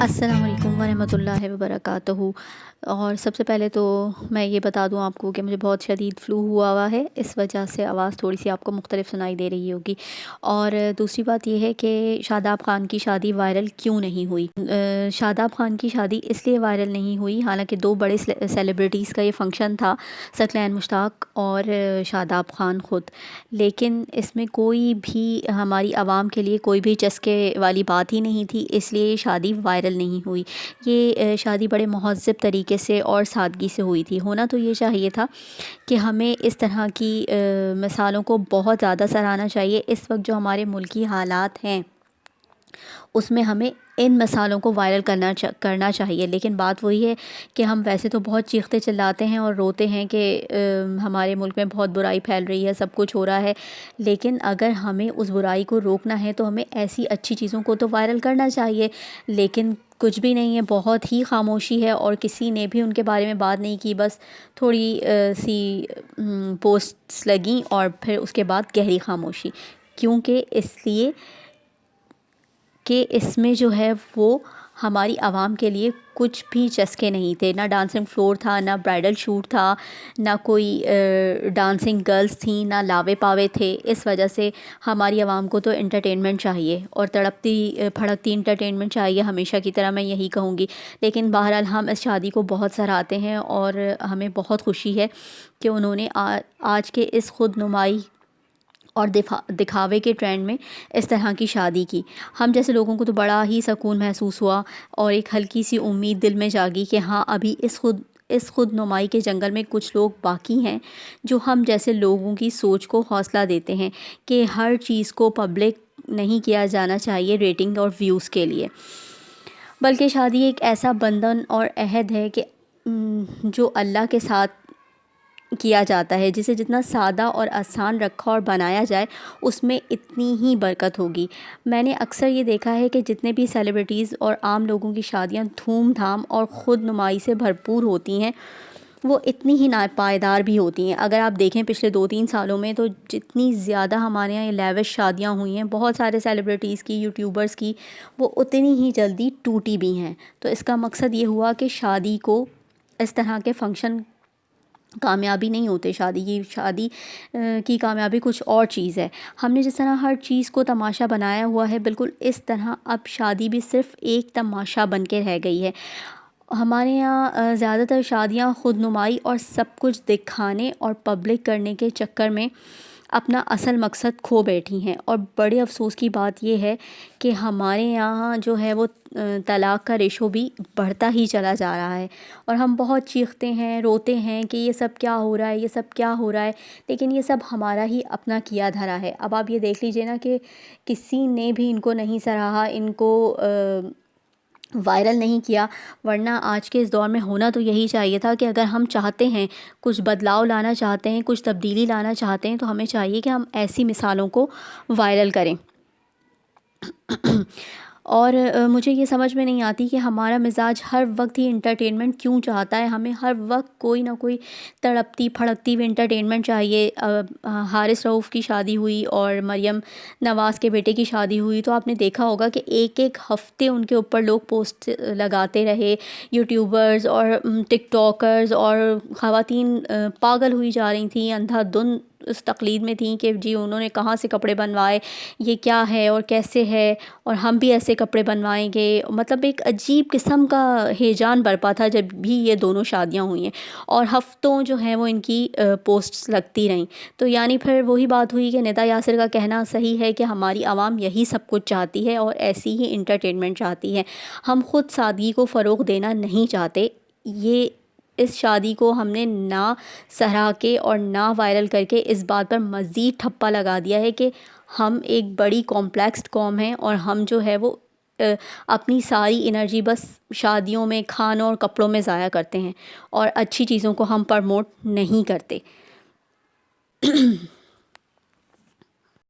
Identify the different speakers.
Speaker 1: السلام علیکم ورحمۃ اللہ وبرکاتہ۔ اور سب سے پہلے تو میں یہ بتا دوں آپ کو کہ مجھے بہت شدید فلو ہوا ہے، اس وجہ سے آواز تھوڑی سی آپ کو مختلف سنائی دے رہی ہوگی۔ اور دوسری بات یہ ہے کہ شاداب خان کی شادی وائرل کیوں نہیں ہوئی؟ شاداب خان کی شادی اس لیے وائرل نہیں ہوئی، حالانکہ دو بڑے سیلیبریٹیز کا یہ فنکشن تھا، ثقلین مشتاق اور شاداب خان خود، لیکن اس میں کوئی بھی ہماری عوام کے لیے کوئی بھی چسکے والی بات ہی نہیں تھی، اس لیے یہ شادی وائرل نہیں ہوئی۔ یہ شادی بڑے مہذب طریقے سے اور سادگی سے ہوئی تھی۔ ہونا تو یہ چاہیے تھا کہ ہمیں اس طرح کی مثالوں کو بہت زیادہ سراہنا چاہیے۔ اس وقت جو ہمارے ملکی حالات ہیں اس میں ہمیں ان مثالوں کو وائرل کرنا چاہیے، لیکن بات وہی ہے کہ ہم ویسے تو بہت چیختے چلاتے ہیں اور روتے ہیں کہ ہمارے ملک میں بہت برائی پھیل رہی ہے، سب کچھ ہو رہا ہے، لیکن اگر ہمیں اس برائی کو روکنا ہے تو ہمیں ایسی اچھی چیزوں کو تو وائرل کرنا چاہیے، لیکن کچھ بھی نہیں ہے، بہت ہی خاموشی ہے اور کسی نے بھی ان کے بارے میں بات نہیں کی، بس تھوڑی سی پوسٹس لگیں اور پھر اس کے بعد گہری خاموشی، کیونکہ اس لیے کہ اس میں جو ہے وہ ہماری عوام کے لیے کچھ بھی چسکے نہیں تھے، نہ ڈانسنگ فلور تھا، نہ برائڈل شوٹ تھا، نہ کوئی ڈانسنگ گرلز تھیں، نہ لاوے پاوے تھے۔ اس وجہ سے ہماری عوام کو تو انٹرٹینمنٹ چاہیے اور تڑپتی پھڑکتی انٹرٹینمنٹ چاہیے، ہمیشہ کی طرح میں یہی کہوں گی، لیکن بہرحال ہم اس شادی کو بہت سراہتے ہیں اور ہمیں بہت خوشی ہے کہ انہوں نے آج کے اس خود نمائی اور دکھاوے کے ٹرینڈ میں اس طرح کی شادی کی۔ ہم جیسے لوگوں کو تو بڑا ہی سکون محسوس ہوا اور ایک ہلکی سی امید دل میں جاگی کہ ہاں ابھی اس خود نمائی کے جنگل میں کچھ لوگ باقی ہیں جو ہم جیسے لوگوں کی سوچ کو حوصلہ دیتے ہیں کہ ہر چیز کو پبلک نہیں کیا جانا چاہیے ریٹنگ اور ویوز کے لیے، بلکہ شادی ایک ایسا بندھن اور عہد ہے کہ جو اللہ کے ساتھ کیا جاتا ہے، جسے جتنا سادہ اور آسان رکھا اور بنایا جائے اس میں اتنی ہی برکت ہوگی۔ میں نے اکثر یہ دیکھا ہے کہ جتنے بھی سیلیبریٹیز اور عام لوگوں کی شادیاں دھوم دھام اور خود نمائی سے بھرپور ہوتی ہیں، وہ اتنی ہی ناپائیدار بھی ہوتی ہیں۔ اگر آپ دیکھیں پچھلے 2-3 سالوں میں تو جتنی زیادہ ہمارے یہاں یہ لیوش شادیاں ہوئی ہیں بہت سارے سیلیبریٹیز کی، یوٹیوبرز کی، وہ اتنی ہی جلدی ٹوٹی بھی ہیں۔ تو اس کا مقصد یہ ہوا کہ شادی کو اس طرح کے فنکشن کامیابی نہیں ہوتے، شادی کی کامیابی کچھ اور چیز ہے۔ ہم نے جس طرح ہر چیز کو تماشا بنایا ہوا ہے، بالکل اس طرح اب شادی بھی صرف ایک تماشا بن کے رہ گئی ہے۔ ہمارے یہاں زیادہ تر شادیاں خود نمائی اور سب کچھ دکھانے اور پبلک کرنے کے چکر میں اپنا اصل مقصد کھو بیٹھی ہیں، اور بڑے افسوس کی بات یہ ہے کہ ہمارے یہاں جو ہے وہ طلاق کا ریشو بھی بڑھتا ہی چلا جا رہا ہے، اور ہم بہت چیختے ہیں، روتے ہیں کہ یہ سب کیا ہو رہا ہے، یہ سب کیا ہو رہا ہے، لیکن یہ سب ہمارا ہی اپنا کیا دھرا ہے۔ اب آپ یہ دیکھ لیجئے نا کہ کسی نے بھی ان کو نہیں سراہا، ان کو وائرل نہیں کیا، ورنہ آج کے اس دور میں ہونا تو یہی چاہیے تھا کہ اگر ہم چاہتے ہیں کچھ بدلاؤ لانا چاہتے ہیں، کچھ تبدیلی لانا چاہتے ہیں، تو ہمیں چاہیے کہ ہم ایسی مثالوں کو وائرل کریں۔ اور مجھے یہ سمجھ میں نہیں آتی کہ ہمارا مزاج ہر وقت ہی انٹرٹینمنٹ کیوں چاہتا ہے، ہمیں ہر وقت کوئی نہ کوئی تڑپتی پھڑکتی ہوئی انٹرٹینمنٹ چاہیے۔ حارث رؤف کی شادی ہوئی اور مریم نواز کے بیٹے کی شادی ہوئی تو آپ نے دیکھا ہوگا کہ ایک ہفتے ان کے اوپر لوگ پوسٹ لگاتے رہے، یوٹیوبرز اور ٹک ٹاکرز، اور خواتین پاگل ہوئی جا رہی تھیں، اندھا دھند اس تقلید میں تھیں کہ جی انہوں نے کہاں سے کپڑے بنوائے، یہ کیا ہے اور کیسے ہے، اور ہم بھی ایسے کپڑے بنوائیں گے۔ مطلب ایک عجیب قسم کا ہیجان برپا تھا جب بھی یہ دونوں شادیاں ہوئی ہیں، اور ہفتوں جو ہیں وہ ان کی پوسٹس لگتی رہیں۔ تو یعنی پھر وہی بات ہوئی کہ ندا یاسر کا کہنا صحیح ہے کہ ہماری عوام یہی سب کچھ چاہتی ہے اور ایسی ہی انٹرٹینمنٹ چاہتی ہے، ہم خود سادگی کو فروغ دینا نہیں چاہتے۔ اس شادی کو ہم نے نہ سراہ کے اور نہ وائرل کر کے اس بات پر مزید ٹھپا لگا دیا ہے کہ ہم ایک بڑی کمپلیکس قوم ہیں، اور ہم جو ہے وہ اپنی ساری انرجی بس شادیوں میں، کھانوں اور کپڑوں میں ضائع کرتے ہیں، اور اچھی چیزوں کو ہم پرموٹ نہیں کرتے۔